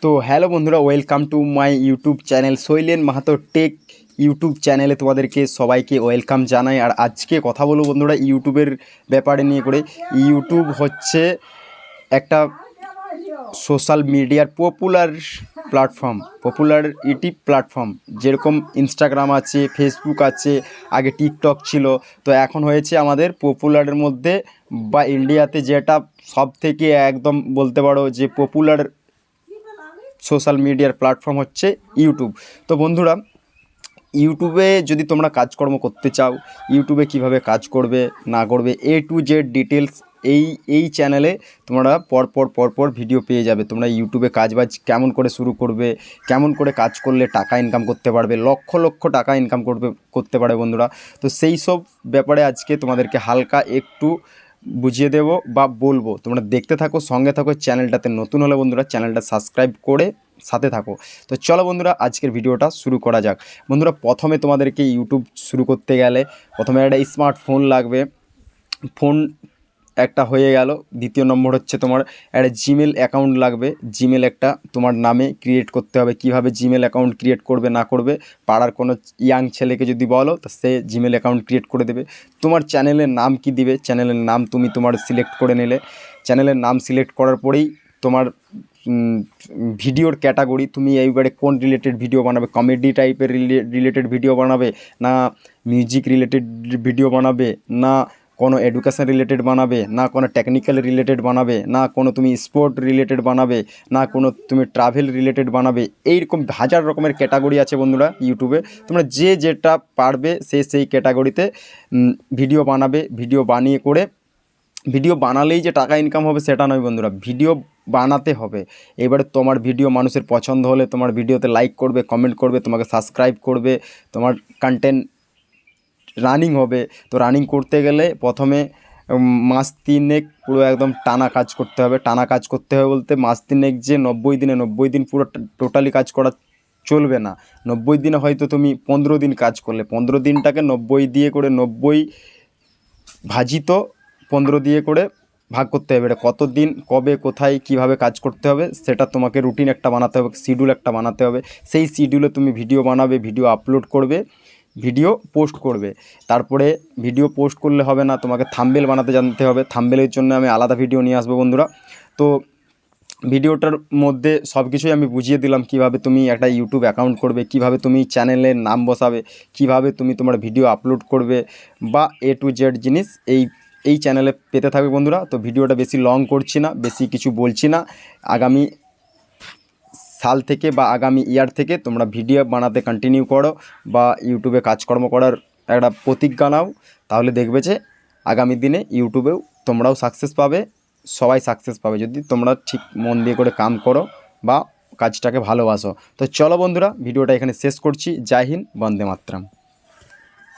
তো হ্যালো বন্ধুরা, welcome to my YouTube channel Shailen Mahato tech YouTube চ্যানেলে তোমাদেরকে সবাইকে ওয়েলকাম জানাই। আর আজকে কথা বলবো বন্ধুরা ইউটিউবের ব্যাপারে নিয়ে করে। ইউটিউব হচ্ছে একটা সোশ্যাল মিডিয়ার পপুলারিটি প্ল্যাটফর্ম। যেরকম ইনস্টাগ্রাম আছে, ফেসবুক আছে, আগে টিকটক ছিল, তো এখন হয়েছে আমাদের পপুলারের মধ্যে বা ইন্ডিয়াতে যেটা সব থেকে একদম বলতে পারো যে পপুলার সোশ্যাল মিডিয়ার প্ল্যাটফর্ম হচ্ছে ইউটিউব। তো বন্ধুরা, ইউটিউবে যদি তোমরা কাজকর্ম করতে চাও, ইউটিউবে কিভাবে কাজ করবে না করবে A to Z ডিটেলস এই চ্যানেলে তোমরা পরপর ভিডিও পেয়ে যাবে। তোমরা ইউটিউবে কাজবাজ কেমন করে শুরু করবে, কেমন করে কাজ করলে টাকা ইনকাম করতে পারবে, লক্ষ লক্ষ টাকা ইনকাম করতে পারে বন্ধুরা। তো সেই সব ব্যাপারে আজকে তোমাদেরকে হালকা একটু বুঝিয়ে দেবো বা বলবো। তোমরা দেখতে থাকো, সঙ্গে থাকো। চ্যানেলটাতে নতুন হলে বন্ধুরা চ্যানেলটা সাবস্ক্রাইব করে সাথে থাকো। তো চলো বন্ধুরা, আজকের ভিডিওটা শুরু করা যাক। বন্ধুরা, প্রথমে তোমাদেরকে ইউটিউব শুরু করতে গেলে প্রথমে একটা স্মার্টফোন লাগবে। ফোন একটা হয়ে গেল। দ্বিতীয় নম্বর হচ্ছে তোমার একটা জিমেল অ্যাকাউন্ট লাগবে। জিমেল একটা তোমার নামে ক্রিয়েট করতে হবে। কিভাবে জিমেল অ্যাকাউন্ট ক্রিয়েট করবে না করবে, পাড়ার কোনো ইয়াং ছেলেকে যদি বলো তো সে জিমেল অ্যাকাউন্ট ক্রিয়েট করে দেবে। তোমার চ্যানেলের নাম কি দিবে, চ্যানেলের নাম তুমি তোমার সিলেক্ট করে নিলে। চ্যানেলের নাম সিলেক্ট করার পরেই তোমার ভিডিওর ক্যাটাগরি, তুমি এইবারে কোন রিলেটেড ভিডিও বানাবে, কমেডি টাইপের রিলেটেড ভিডিও বানাবে, না মিউজিক রিলেটেড ভিডিও বানাবে, না কোনো এডুকেশন রিলেটেড বানাবে, না কোনো টেকনিক্যাল রিলেটেড বানাবে, না কোনো তুমি স্পোর্ট রিলেটেড বানাবে, না কোনো তুমি ট্রাভেল রিলেটেড বানাবে। এইরকম হাজার রকমের ক্যাটাগরি আছে বন্ধুরা ইউটিউবে। তোমরা যে যেটা পারবে সেই ক্যাটাগরিতে ভিডিও বানাবে। ভিডিও বানিয়ে করে, ভিডিও বানালেই যে টাকা ইনকাম হবে সেটা নয় বন্ধুরা, ভিডিও বানাতে হবে। এবারে তোমার ভিডিও মানুষের পছন্দ হলে তোমার ভিডিওতে লাইক করবে, কমেন্ট করবে, তোমাকে সাবস্ক্রাইব করবে, তোমার কন্টেন্ট রানিং হবে। তো রানিং করতে গেলে প্রথমে মাস তিনেক পুরো একদম টানা কাজ করতে হবে। টানা কাজ করতে হবে বলতে মাস তিনেক যে 90 দিন পুরো টোটালি কাজ করা চলবে না। 90 দিনে হয়তো তুমি 15 দিন কাজ করলে, 15 দিনটাকে 90 দিয়ে করে 90 ভাজিত 15 দিয়ে করে ভাগ করতে হবে। এটা কত দিন, কবে, কোথায়, কিভাবে কাজ করতে হবে সেটা তোমাকে রুটিন একটা বানাতে হবে, শিডিউল একটা বানাতে হবে। সেই শিডিউলে তুমি ভিডিও বানাবে, ভিডিও আপলোড করবে, ভিডিও পোস্ট করবে। তারপরে ভিডিও পোস্ট করলে হবে না, তোমাকে থাম্বনেল বানাতে জানতে হবে। থাম্বনেলের জন্য আমি আলাদা ভিডিও নিয়ে আসবো বন্ধুরা। তো ভিডিওটার মধ্যে সব কিছুই আমি বুঝিয়ে দিলাম, কিভাবে তুমি একটা ইউটিউব অ্যাকাউন্ট করবে, কিভাবে তুমি চ্যানেলের নাম বসাবে, কিভাবে তুমি তোমার ভিডিও আপলোড করবে, বা A to Z জিনিস এই চ্যানেলে পেতে থাকবে বন্ধুরা। তো ভিডিওটা বেশি লং করছি না, বেশি কিছু বলছি না। আগামী সাল থেকে বা আগামী ইয়ার থেকে তোমরা ভিডিও বানাতে কন্টিনিউ করো বা ইউটিউবে কাজকর্ম করার একটা প্রতিজ্ঞা নাও। তাহলে দেখবে যে আগামী দিনে ইউটিউবেও তোমরাও সাকসেস পাবে, সবাই সাকসেস পাবে যদি তোমরা ঠিক মন দিয়ে করে কাম করো বা কাজটাকে ভালোবাসো। তো চলো বন্ধুরা, ভিডিওটা এখানে শেষ করছি। জয় হিন্দ, বন্দে মাতরম।